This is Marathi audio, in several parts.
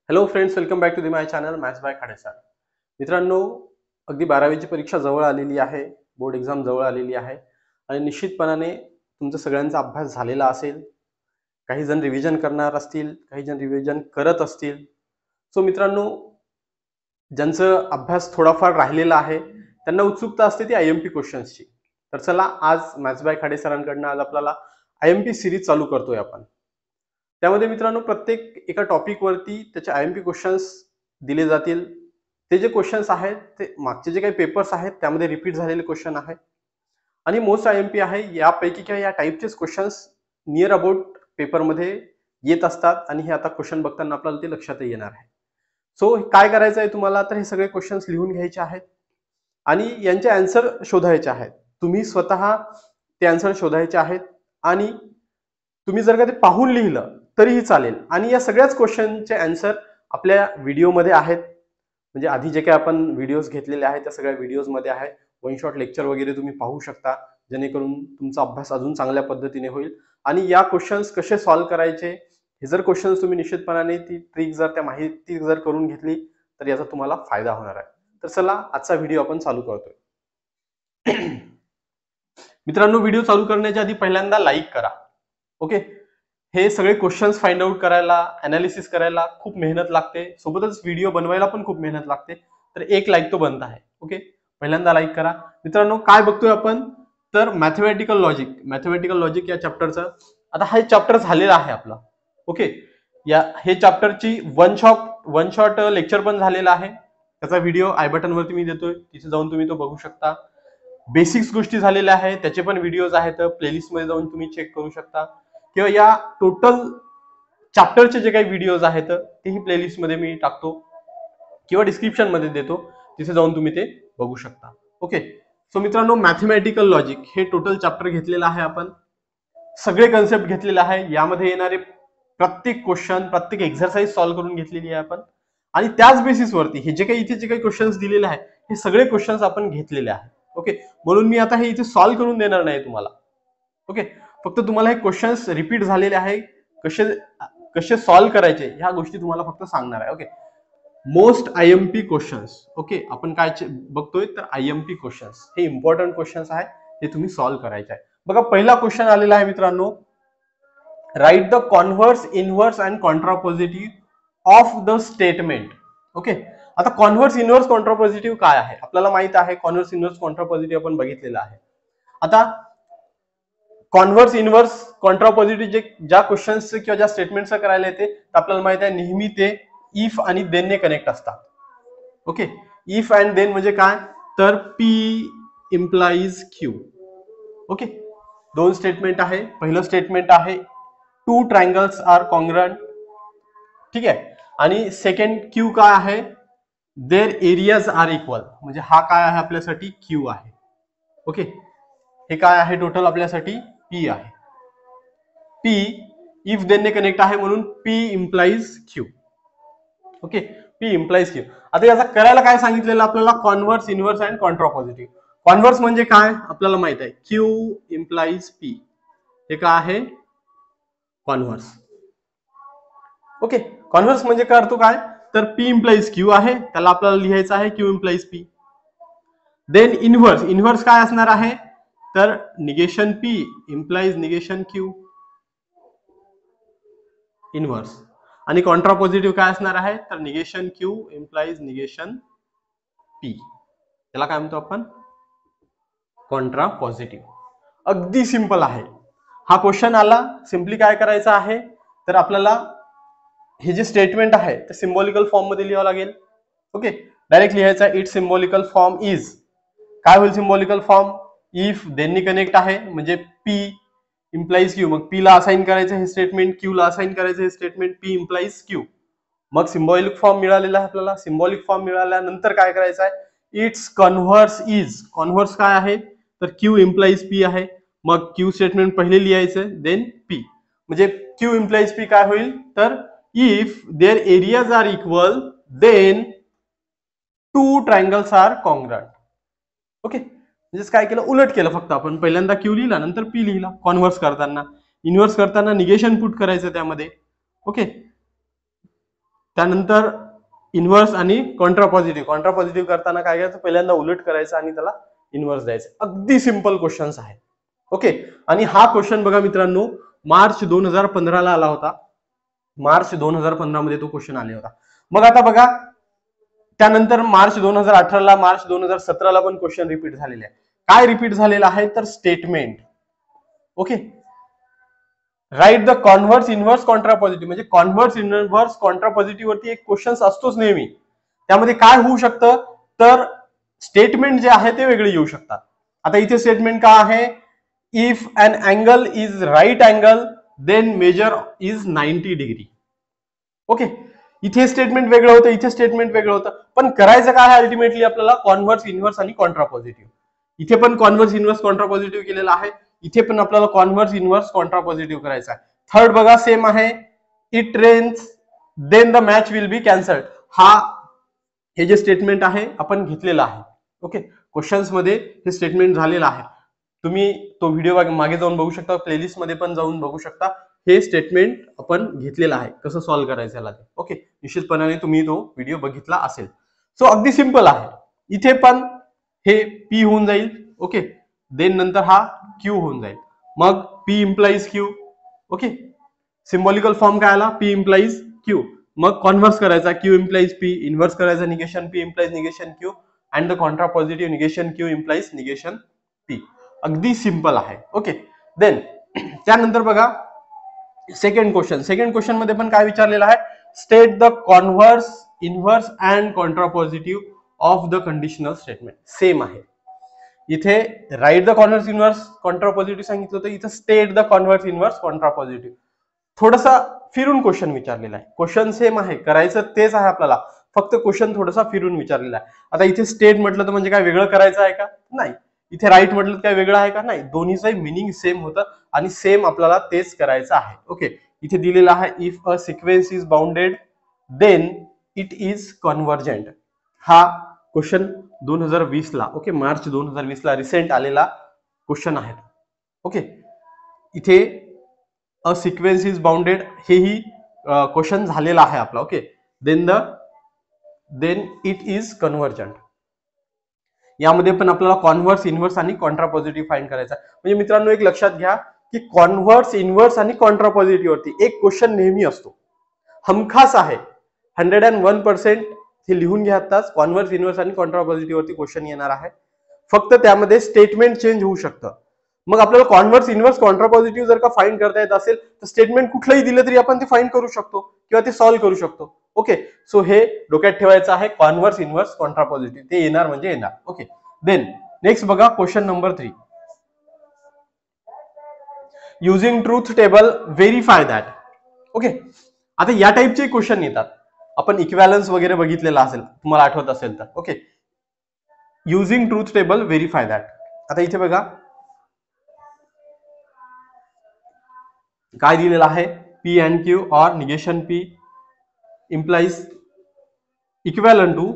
Hello friends, welcome back to the my channel maths by Khade sir. मित्रांनो, अगदी 12वीची परीक्षा जवळ आलेली आहे, बोर्ड एक्झाम जवळ आलेली आहे आणि निश्चितपणाने तुमचा सगळ्यांचा अभ्यास झालेला असेल. काही जण रिव्हिजन करणार असतील, काही जण रिव्हिजन करत असतील. सो मित्रांनो, ज्यांचं अभ्यास थोडाफार राहिलेला आहे त्यांना उत्सुकता असते ती IMP क्वेश्चन्सची. तर चला, आज मॅथ्स बाय खाडे सरांकडनं आज आपल्याला IMP सिरीज चालू करतोय आपण. त्यामध्ये मित्रांनो, प्रत्येक एका टॉपिकवरती त्याचे IMP क्वेश्चन्स दिले जातील. ते जे क्वेश्चन्स आहेत ते मागचे जे काही पेपर्स आहेत त्यामध्ये रिपीट झालेले क्वेश्चन आहे आणि मोस्ट IMP आहे. यापैकी किंवा या टाईपचेच क्वेश्चन्स नियर अबाउट पेपरमध्ये येत असतात आणि हे आता क्वेश्चन बघताना आपल्याला ते लक्षातही येणार आहे. सो काय करायचं आहे तुम्हाला, तर हे सगळे क्वेश्चन्स लिहून घ्यायचे आहेत आणि यांचे आन्सर शोधायचे आहेत. तुम्ही स्वतः ते आन्सर शोधायचे आहेत आणि तुम्ही जर का ते पाहून लिहिलं तरीही चालेल. आणि या सगळ्याच क्वेश्चनचे आन्सर आपल्या व्हिडिओमध्ये आहेत. म्हणजे आधी जे काही आपण व्हिडिओज घेतलेले आहेत त्या सगळ्या व्हिडिओजमध्ये आहे. वन शॉट लेक्चर वगैरे तुम्ही पाहू शकता, जेणेकरून तुमचा अभ्यास अजून चांगल्या पद्धतीने होईल. आणि या क्वेश्चन्स कसे सॉल्व्ह करायचे, हे जर क्वेश्चन्स तुम्ही निश्चितपणाने ती ट्रिक जर त्या माहिती जर करून घेतली तर याचा तुम्हाला फायदा होणार आहे. तर चला, आजचा व्हिडिओ आपण चालू करतोय. मित्रांनो, व्हिडिओ चालू करण्याच्या आधी पहिल्यांदा लाईक करा. ओके, हे सगळे क्वेश्चन्स फाइंड आउट करायला, अनालिसिस करायला खूप मेहनत लागते, सोबतच व्हिडिओ बनवायला पण खूप मेहनत लागते. तर एक लाईक तो बनता आहे. ओके, पहिल्यांदा लाईक करा. मित्रांनो, काय बघतोय आपण, तर मॅथमॅटिकल लॉजिक या चॅप्टरचं आता हे चॅप्टर झालेलं आहे आपलं. ओके, हे चॅप्टरची वन शॉट लेक्चर पण झालेला आहे. त्याचा व्हिडिओ आय बटन वरती मी देतोय, तिथे जाऊन तुम्ही तो बघू शकता. बेसिक्स गोष्टी झालेल्या आहेत, त्याचे पण व्हिडिओज आहेत, प्लेलिस्ट मध्ये जाऊन तुम्ही चेक करू शकता. किंवा या टोटल चॅप्टरचे जे काही व्हिडिओज आहेत तेही प्लेलिस्ट मध्ये मी टाकतो किंवा डिस्क्रिप्शन मध्ये देतो, तिथे जाऊन तुम्ही ते बघू शकता. ओके, सो मित्रांनो, मॅथमॅटिकल लॉजिक हे टोटल चॅप्टर घेतलेलं आहे आपण. सगळे कन्सेप्ट घेतलेले आहे. यामध्ये येणारे प्रत्येक क्वेश्चन, प्रत्येक एक्झरसाइज सॉल्व्ह करून घेतलेली आहे आपण. आणि त्याच बेसिसवरती हे जे काही इथे जे काही क्वेश्चन्स दिलेले आहेत हे सगळे क्वेश्चन्स आपण घेतलेले आहेत. ओके, म्हणून मी आता हे इथे सॉल्व्ह करून देणार नाही तुम्हाला. ओके, फक्त तुम्हाला हे क्वेश्चन्स रिपीट झालेले आहे, कसे सॉल्व्ह करायचे ह्या गोष्टी तुम्हाला फक्त सांगणार आहे. Okay, most IMP questions. Okay, आपण काय बघतोय तर IMP क्वेश्चन्स हे इम्पॉर्टंट क्वेश्चन्स आहे, हे तुम्ही सॉल्व्ह करायचे आहे. बघा, पहिला क्वेश्चन आलेला आहे मित्रांनो, write the converse, inverse and contrapositive of the statement. Okay, आता कॉन्व्हर्स, इनव्हर्स, कॉन्ट्रापॉझिटिव्ह काय आहे आपल्याला माहित आहे. कॉन्व्हर्स, इनव्हर्स, कॉन्ट्रापॉझिटिव्ह आपण बघितलेलं आहे. आता कॉन्व्हर्स, इनव्हर्स, कॉन्ट्रापॉझिटिव्ह ज्या क्वेश्चन्स किंवा ज्या स्टेटमेंटचं करायला येते आपल्याला माहित आहे, नेहमी ते इफ आणि देन ने कनेक्ट असतात. ओके, इफ अँड देन म्हणजे काय, तर P इम्प्लाइज Q. ओके, दोन स्टेटमेंट आहे. पहिलं स्टेटमेंट आहे टू ट्रायंगल्स आर कॉन्ग्रुएंट. ठीक आहे, आणि सेकंड Q काय आहे, देअर एरियाज आर इक्वल. म्हणजे हा काय आहे आपल्यासाठी, Q आहे. ओके, हे काय आहे टोटल आपल्यासाठी, P आहे. P इफ देन ने कनेक्ट आहे म्हणून P implies Q. Okay, P implies Q. आता याचा करायला काय सांगितलेलं आपल्याला, converse, inverse and contrapositive. Converse म्हणजे काय आपल्याला माहित आहे, Q इम्प्लाइज P. हे काय आहे, कॉन्व्हर्स. ओके, कॉन्व्हर्स म्हणजे काय अर्थ काय, तर P इम्प्लाइज Q आहे, त्याला आपल्याला लिहायचं आहे Q implies P. Then inverse, inverse काय असणार आहे, तर negation P implies negation Q, inverse. आणि कॉन्ट्रापॉझिटिव्ह काय असणार आहे, तर negation Q implies negation P. त्याला काय म्हणतो आपण, कॉन्ट्रापॉझिटिव्ह. अगदी सिंपल आहे. हा क्वेश्चन आला, सिंपली काय करायचं आहे, तर आपल्याला हे जे स्टेटमेंट आहे ते सिम्बॉलिकल फॉर्म मध्ये लिहावं लागेल. ओके, डायरेक्ट लिहायचा, इट सिम्बॉलिकल फॉर्म इज, काय होईल symbolical form, if then connect आहे म्हणजे P इम्प्लाइज Q. मग P ला असाइन करायचं हे स्टेटमेंट, Q ला असाइन करायचं हे स्टेटमेंट, P इम्प्लाइज Q. मग सिम्बॉलिक फॉर्म मिळालेला आहे आपल्याला. सिम्बॉलिक फॉर्म मिळाल्यानंतर काय करायचं आहे, इट्स कन्व्हर्स इज. कन्व्हर्स काय आहे, तर Q इम्प्लाइज P आहे. मग Q स्टेटमेंट पहिले लिहायचं, देन P. म्हणजे Q इम्प्लाइज P काय होईल, तर if their areas are equal then two triangles are congruent. Okay, म्हणजे काय केलं, उलट केलं फक्त आपण. पहिल्यांदा Q लिहिला, नंतर P लिहिला कॉन्व्हर्स करताना. इनव्हर्स करताना निगेशन पुट करायचं त्यामध्ये. ओके, त्यानंतर इन्व्हर्स आणि कॉन्ट्रापॉझिटिव्ह. कॉन्ट्रापॉझिटिव्ह करताना काय करायचं, पहिल्यांदा उलट करायचं आणि त्याला इन्व्हर्स द्यायचं. अगदी सिंपल क्वेश्चन्स आहे. ओके. आणि हा क्वेश्चन बघा मित्रांनो मार्च 2015 ला आला होता. मार्च 2015 मध्ये तो क्वेश्चन आले होता. मग आता बघा त्यानंतर मार्च 2018 ला, मार्च 2017 ला पण क्वेश्चन रिपीट झालेले आहे. काय रिपीट झालेला आहे तर statement. Okay. Write the converse inverse contrapositive, म्हणजे कॉन्व्हर्स इन्व्हर्स कॉन्ट्रापॉझिटिव्ह वरती एक क्वेश्चन असतोच नेहमी. त्यामध्ये काय होऊ शकतं तर स्टेटमेंट जे आहे ते वेगळे येऊ शकतात. आता इथे स्टेटमेंट का आहे, if an angle is right angle then measure is 90 degree. Okay. इथे स्टेटमेंट वेगळं होतं, इथे स्टेटमेंट वेगळं होतं, पण करायचं काय आहे अल्टिमेटली आपल्याला कॉन्व्हर्स इन्व्हर्स आणि कॉन्ट्रापॉझिटिव्ह. इथे पण कॉन्व्हर्स इन्व्हर्स कॉन्ट्रापॉझिटिव्ह केलेला आहे, इथे पण आपल्याला कॉन्व्हर्स इन्व्हर्स कॉन्ट्रापॉझिटिव्ह करायचा आहे. थर्ड बघा सेम आहे, it rains then the match will be cancelled. हे जे स्टेटमेंट आहे आपण घेतलेलं आहे. ओके. क्वेश्चन्स मध्ये हे स्टेटमेंट झालेलं आहे. तुम्ही तो व्हिडिओ मागे जाऊन बघू शकता, प्लेलिस्ट मध्ये पण जाऊन बघू शकता. हे स्टेटमेंट आपण घेतलेलं आहे, कसं सॉल्व्ह करायचं याला ते. ओके. निश्चितपणाने तुम्ही तो व्हिडिओ बघितला असेल. सो अगदी सिंपल आहे. इथे पण हे पी होऊन जाईल. ओके. देन नंतर हा क्यू होऊन जाईल. मग P implies Q. Okay. Symbolical form काय आला, पी इम्प्लाइज क्यू. मग कॉन्व्हर्स करायचा, क्यू इम्प्लाइज पी. इन्व्हर्स करायचा, negation P implies negation Q. And the contrapositive negation Q implies negation P. अगदी सिंपल आहे. ओके. देन त्यानंतर बघा सेकंड क्वेश्चन. सेकंड क्वेश्चन मध्ये पण काय विचारलेलं आहे, state the converse inverse and contrapositive of the conditional statement. Same आहे. इथे write the converse inverse contrapositive सांगितलं होतं, इथे state the converse inverse contrapositive. थोडासा फिरून क्वेश्चन विचारलेला आहे. क्वेश्चन सेम आहे, करायचं तेच आहे आपल्याला, फक्त क्वेश्चन थोडासा फिरून विचारलेला आहे. आता इथे स्टेट म्हटलं तर म्हणजे काय वेगळं करायचं आहे का, नाही. इथे राईट म्हटलं तर काय वेगळं आहे का, नाही. दोन्हीचं मिनिंग सेम होतं आणि सेम आपल्याला तेच करायचं आहे. ओके. इथे दिलेलं आहे, if a sequence is bounded then it is convergent. हा क्वेश्चन 2020 ला, ओके, मार्च 2020 ला रिसेंट आलेला क्वेश्चन आहे. ओके. इथे अ सिक्वेन्स इज बाउंडेड हेही क्वेश्चन झालेला आहे आपला. Okay. Then it is convergent. यामध्ये पण आपल्याला कॉन्व्हर्स इन्व्हर्स आणि कॉन्ट्रापॉझिटिव्ह फाइंड करायचा. म्हणजे मित्रांनो एक लक्षात घ्या की कॉन्व्हर्स इन्व्हर्स आणि कॉन्ट्रापॉझिटिव्ह वरती एक क्वेश्चन नेहमी असतो, हमखास आहे. 101% हे लिहून घ्या आताच. कॉन्व्हर्स इन्व्हर्स आणि कॉन्ट्रापॉझिटिव्ह वरती क्वेश्चन येणार आहे. फक्त त्यामध्ये स्टेटमेंट चेंज होऊ शकतं. मग आपल्याला कॉन्व्हर्स इन्व्हर्स कॉन्ट्रापॉझिटिव्ह जर का फाइंड करता येत असेल तर स्टेटमेंट कुठलंही दिलं तरी आपण ते फाइंड करू शकतो किंवा ते सॉल्व्ह करू शकतो. ओके. सो हे डोक्यात ठेवायचं आहे, कॉन्व्हर्स इन्व्हर्स कॉन्ट्रापॉझिटिव्ह ते येणार म्हणजे येणार. ओके. देन नेक्स्ट बघा question number 3. Using truth table verify that. Okay. आता या टाईपचे क्वेश्चन येतात. आपण इक्वॅलन्स वगैरे बघितलेला असेल, तुम्हाला आठवत असेल तर. Okay. Using truth table verify that. आता इथे बघा काय दिलेलं आहे, P and Q or negation P implies equivalent to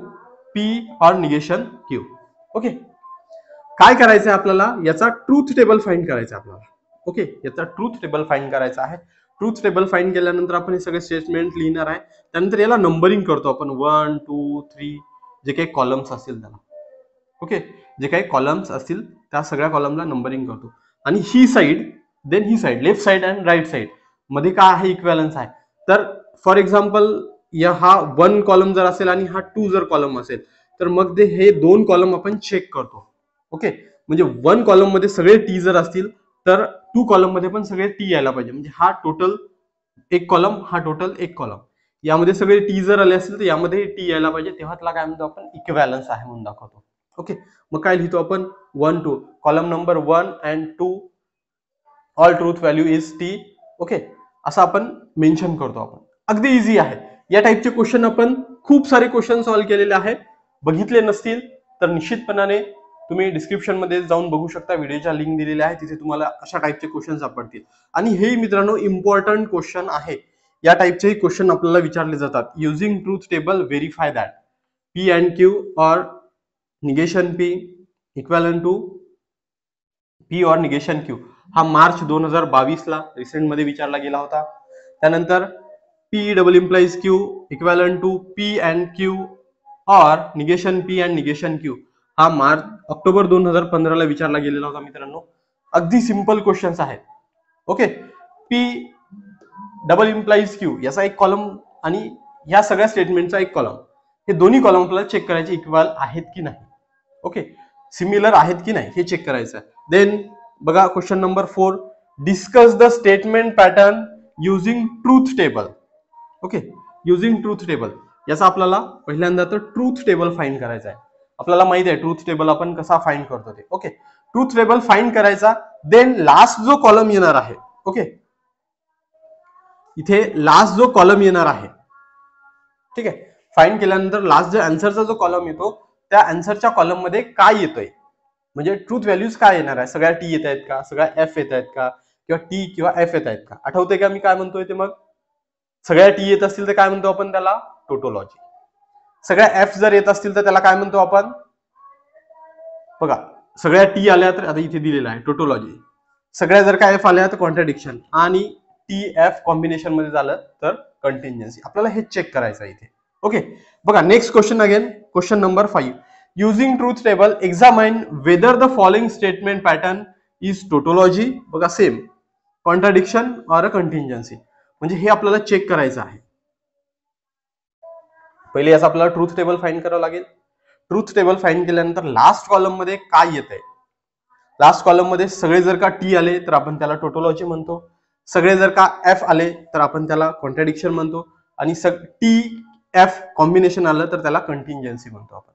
P or negation Q. Okay. काय करायचं आहे आपल्याला, याचा ट्रूथ टेबल फाइंड करायचा आपल्याला. ओके. याचा ट्रूथ टेबल फाइंड करायचा आहे. ट्रूथ टेबल फाइंड केल्यानंतर आपण हे सगळे स्टेटमेंट लिहिणार आहे. त्यानंतर याला नंबरिंग करतो आपण, 1 2 3 जे काही कॉलम्स असतील त्याला. ओके. जे काही कॉलम्स असतील त्या सगळ्या कॉलमला नंबरिंग करतो. आणि ही साइड देन ही side, left side and right side मध्ये काय आहे, इक्वॅलन्स आहे. तर फॉर एक्झाम्पल हा 1 कॉलम जर असेल आणि हा 2 जर कॉलम असेल तर मग हे 2 कॉलम आपण चेक करतो. ओके. म्हणजे 1 कॉलम मध्ये सगळे टी जर असतील तर 2 कॉलम मध्ये पण सगळे टी यायला पाहिजे. म्हणजे हा टोटल एक कॉलम, हा टोटल एक कॉलम, यामध्ये सगळे टी जर आले असतील तर यामध्ये टी यायला पाहिजे. तेव्हा त्याला काय म्हणतो आपण, इक्वॅलन्स आहे म्हणून दाखवतो. ओके. मग काय लिहितो आपण, 1 2 column number 1 and 2 all truth value is T. Okay. असं आपण मेन्शन करतो आपण. अगदी इझी आहे. या टाईपचे क्वेश्चन आपण खूप सारे क्वेश्चन सॉल्व्ह केलेले आहेत. बघितले नसतील तर निश्चितपणाने तुम्ही डिस्क्रिप्शन मध्ये जाऊन बघू शकता, व्हिडिओच्या लिंक दिलेल्या आहे, तिथे तुम्हाला अशा टाईपचे क्वेश्चन सापडतील. आणि हे मित्रांनो इम्पॉर्टंट क्वेश्चन आहे. या टाईपचे क्वेश्चन आपल्याला विचारले जातात. Using truth table verify that P and Q or negation P equivalent to P or negation Q. हा मार्च 2022 ला रिसेंट मध्ये विचारला गेला होता. त्यानंतर P double implies Q equivalent to P and Q or negation P and negation Q हा ऑक्टोबर 2015 ला विचारला गेलेला होता मित्रांनो. अगदी सिंपल क्वेश्चन्स आहेत. Okay, P double implies Q याचा एक कॉलम आणि या सगळ्या स्टेटमेंटचा एक कॉलम, हे दोन्ही कॉलम आपल्याला चेक करायचे इक्वल आहेत की नाही. ओके, सिमिलर आहेत की नाही हे चेक करायचं. देन बघा question number 4, discuss the statement pattern using truth table. Okay, using truth table याचा आपल्याला पहिल्यांदा तर ट्रूथ टेबल फाइंड करायचा आहे. आपल्याला माहिती आहे ट्रूथ टेबल आपण कसा फाइंड करतो ते. ओके, ट्रूथ टेबल फाइंड करायचा. देन लास्ट जो कॉलम येणार आहे, ओके, इथे लास्ट जो कॉलम येणार आहे, ठीक आहे, फाइंड केल्यानंतर लास्ट जो आन्सरचा जो कॉलम येतो त्या आन्सरच्या कॉलम मध्ये काय येतोय, म्हणजे ट्रूथ व्हॅल्यूज काय येणार आहे, सगळ्या टी येत आहेत का, सगळ्या एफ येत आहेत का, किंवा टी किंवा एफ येत आहेत का. आठवते का मी काय म्हणतोय ते? मग सगळ्या टी येत असतील तर काय म्हणतो आपण त्याला? टोटोलॉजी. सगळ्या एफ जर येत असतील तर त्याला काय म्हणतो आपण? बघा, सगळ्या टी आल्या तर आता इथे दिलेला आहे टोटोलॉजी, सगळ्या जर का एफ आल्या तर कॉन्ट्राडिक्शन, आणि टी एफ कॉम्बिनेशन मध्ये झालं तर कंटिन्जन्सी. आपल्याला हे चेक करायचं आहे इथे. ओके, बघा next question again, question number 5, using truth table examine whether the following statement pattern is tautology. बघा सेम, कॉन्ट्राडिक्शन ऑर कंटिन्जन्सी, म्हणजे हे आपल्याला चेक करायचं आहे. पहिले याचा आपल्याला ट्रूथ टेबल फाइंड करावं लागेल. ट्रूथ टेबल फाइंड केल्यानंतर लास्ट कॉलम मध्ये काय येत आहे, लास्ट कॉलम मध्ये सगळे जर का टी आले तर आपण त्याला टोटोलॉजी म्हणतो, सगळे जर का एफ आले तर आपण त्याला कॉन्ट्राडिक्शन म्हणतो, आणि टी एफ कॉम्बिनेशन आलं तर त्याला कंटिन्जन्सी म्हणतो आपण.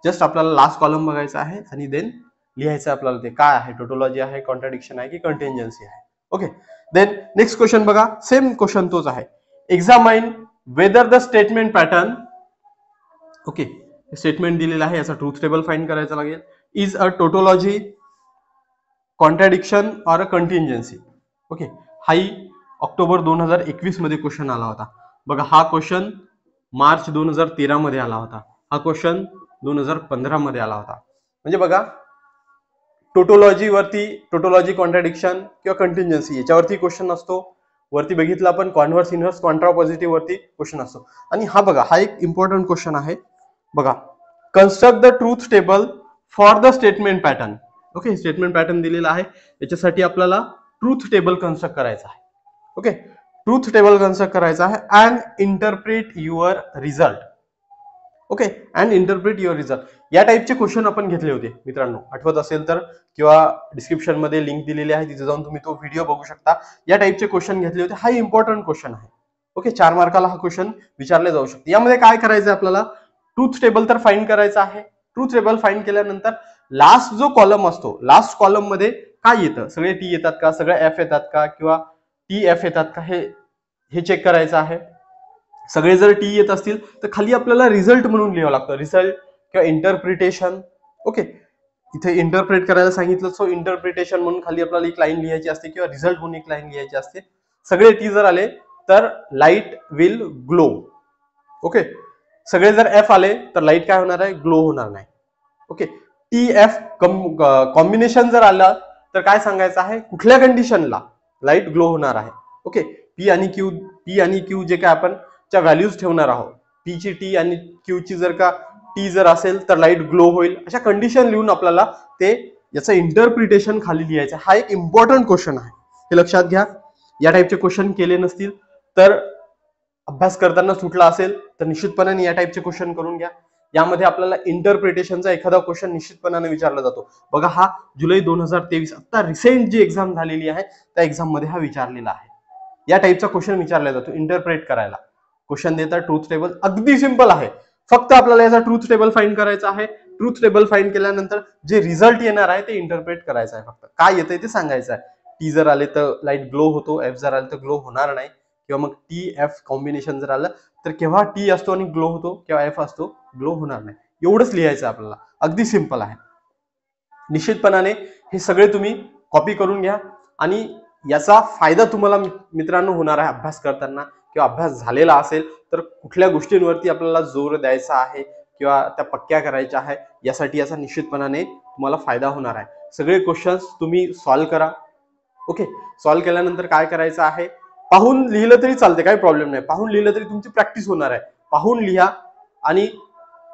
जस्ट आपल्याला लास्ट कॉलम बघायचा आहे आणि देन लिहायचं आपल्याला ते काय आहे, टोटोलॉजी आहे, कॉन्ट्राडिक्शन आहे की कंटिन्जन्सी आहे. ओके, देन नेक्स्ट क्वेश्चन बघा, सेम क्वेश्चन तोच आहे. Examine whether the statement pattern, okay, statement दिलेलं आहे, याचा ट्रूथ टेबल फाइंड करायचा लागेल, is a tautology, contradiction or a contingency. Okay, हाही ऑक्टोबर 2021 मध्ये क्वेश्चन आला होता. बघा हा क्वेश्चन मार्च 2013 मध्ये आला होता, हा क्वेश्चन 2015 मध्ये आला होता. म्हणजे बघा टोटोलॉजी वरती, टोटोलॉजी, कॉन्ट्राडिक्शन किंवा कंटिन्जन्सी याच्यावरती क्वेश्चन असतो. वरती बघितलं आपण कॉन्व्हर्स, इन्व्हर्स, कॉन्ट्रापॉझिटिव्ह वरती क्वेश्चन असतो. आणि हा बघा हा एक इम्पॉर्टंट क्वेश्चन आहे. बघा, construct the truth table for the statement pattern. Okay, statement pattern दिलेला आहे, याच्यासाठी आपल्याला ट्रूथ टेबल कन्स्ट्रक्ट करायचा आहे. ओके, ट्रूथ टेबल कन्स्ट्रक्ट करायचा आहे and interpret your result. Okay, and interpret your result या टाईपचे क्वेश्चन आपण घेतले होते मित्रांनो, आठवत असेल तर, किंवा डिस्क्रिप्शन मध्ये लिंक दिलेली आहे, तिथे जाऊन तुम्ही तो व्हिडिओ बघू शकता. या टाईपचे क्वेश्चन घेतले होते. हा इम्पॉर्टंट क्वेश्चन आहे. ओके, 4 मार्काला हा क्वेश्चन विचारले जाऊ शकते. यामध्ये काय करायचं आपल्याला? ट्रूथ टेबल तर फाइंड करायचं आहे. ट्रूथ टेबल फाइंड केल्यानंतर लास्ट जो कॉलम असतो, लास्ट कॉलम मध्ये काय येतं, सगळे टी येतात का, सगळे एफ येतात का, किंवा टी एफ येतात का, हे चेक करायचं आहे. सगळे जर टी येत असतील तर खाली आपल्याला रिझल्ट म्हणून लिहावं लागतं, रिझल्ट किंवा इंटरप्रिटेशन. ओके, इथे इंटरप्रेट करायला सांगितलं, सो इंटरप्रिटेशन म्हणून खाली आपल्याला एक लाईन लिहायची असते, किंवा रिझल्ट म्हणून एक लाईन लिहायची असते. सगळे टी जर आले तर लाईट विल ग्लो. ओके, सगळे जर एफ आले तर लाईट काय होणार आहे? ग्लो होणार नाही. ओके, टी एफ कॉम्बिनेशन जर आलं तर काय सांगायचं आहे, कुठल्या कंडिशनला लाईट ग्लो होणार आहे. ओके, पी आणि क्यू जे काय आपण व्हॅल्यूज ठेवणार आहोत, पी ची टी आणि क्यू ची जर का टी जर असेल तर लाईट ग्लो होईल, अशा कंडिशन लिहून आपल्याला ते याचं इंटरप्रिटेशन खाली लिहायचं. हा एक इम्पॉर्टंट क्वेश्चन आहे, हे लक्षात घ्या. या टाईपचे क्वेश्चन केले नसतील तर, अभ्यास करताना सुटला असेल तर निश्चितपणाने या टाईपचे क्वेश्चन करून घ्या. यामध्ये आपल्याला इंटरप्रिटेशनचा एखादा क्वेश्चन निश्चितपणाने विचारला जातो. बघा हा जुलै 2023 आता रिसेंट जी एक्झाम झालेली आहे त्या एक्झाम मध्ये हा विचारलेला आहे. या टाईपचा क्वेश्चन विचारला जातो इंटरप्रेट करायला. क्वेश्चन देतात ट्रूथ टेबल, अगदी सिंपल आहे. फक्त आपल्याला याचा ट्रूथ टेबल फाइंड करायचा आहे. ट्रूथ टेबल फाइंड केल्यानंतर जे रिझल्ट येणार आहे ते इंटरप्रेट करायचं आहे. फक्त काय येतंय ते सांगायचं आहे. टी जर आले तर लाईट ग्लो होतो, एफ जर आले तर ग्लो होणार नाही, किंवा मग टी एफ कॉम्बिनेशन जर आलं तर केव्हा टी असतो आणि ग्लो होतो, केव्हा एफ असतो, ग्लो होणार नाही. एवढंच लिहायचं आपल्याला, अगदी सिंपल आहे. निश्चितपणाने हे सगळे तुम्ही कॉपी करून घ्या, आणि याचा फायदा तुम्हाला मित्रांनो होणार आहे अभ्यास करताना, किंवा अभ्यास झालेला असेल तर कुठल्या गोष्टींवरती आपल्याला जोर द्यायचा आहे किंवा त्या पक्क्या करायच्या आहे, यासाठी याचा निश्चितपणाने तुम्हाला फायदा होणार आहे. सगळे क्वेश्चन्स तुम्ही सॉल्व्ह करा. ओके, सॉल्व्ह केल्यानंतर काय करायचं आहे, पाहून लिहिलं तरी चालते, काही प्रॉब्लेम नाही. पाहून लिहिलं तरी तुमची प्रॅक्टिस होणार आहे. पाहून लिहा आणि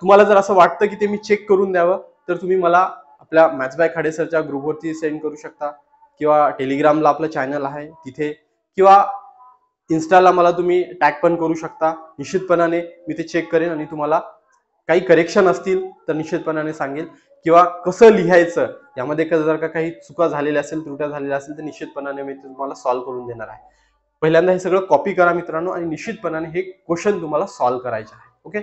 तुम्हाला जर असं वाटतं की ते मी चेक करून द्यावं तर तुम्ही मला आपल्या मॅथ्स बाय खाडे सरच्या ग्रुपवरती सेंड करू शकता, किंवा टेलिग्रामला आपलं चॅनल आहे तिथे, किंवा इन्स्टाला मला तुम्ही टॅग पण करू शकता. निश्चितपणाने मी ते चेक करेन आणि तुम्हाला काही करेक्शन असतील तर निश्चितपणाने सांगेल, किंवा कसं लिहायचं यामध्ये जर का काही चुका झालेल्या असेल, त्रुट्या झालेल्या असेल तर निश्चितपणाने मी तुम्हाला सॉल्व्ह करून देणार आहे. पहिल्यांदा हे सगळं कॉपी करा मित्रांनो आणि निश्चितपणाने हे क्वेश्चन तुम्हाला सॉल्व्ह करायचे आहे. ओके.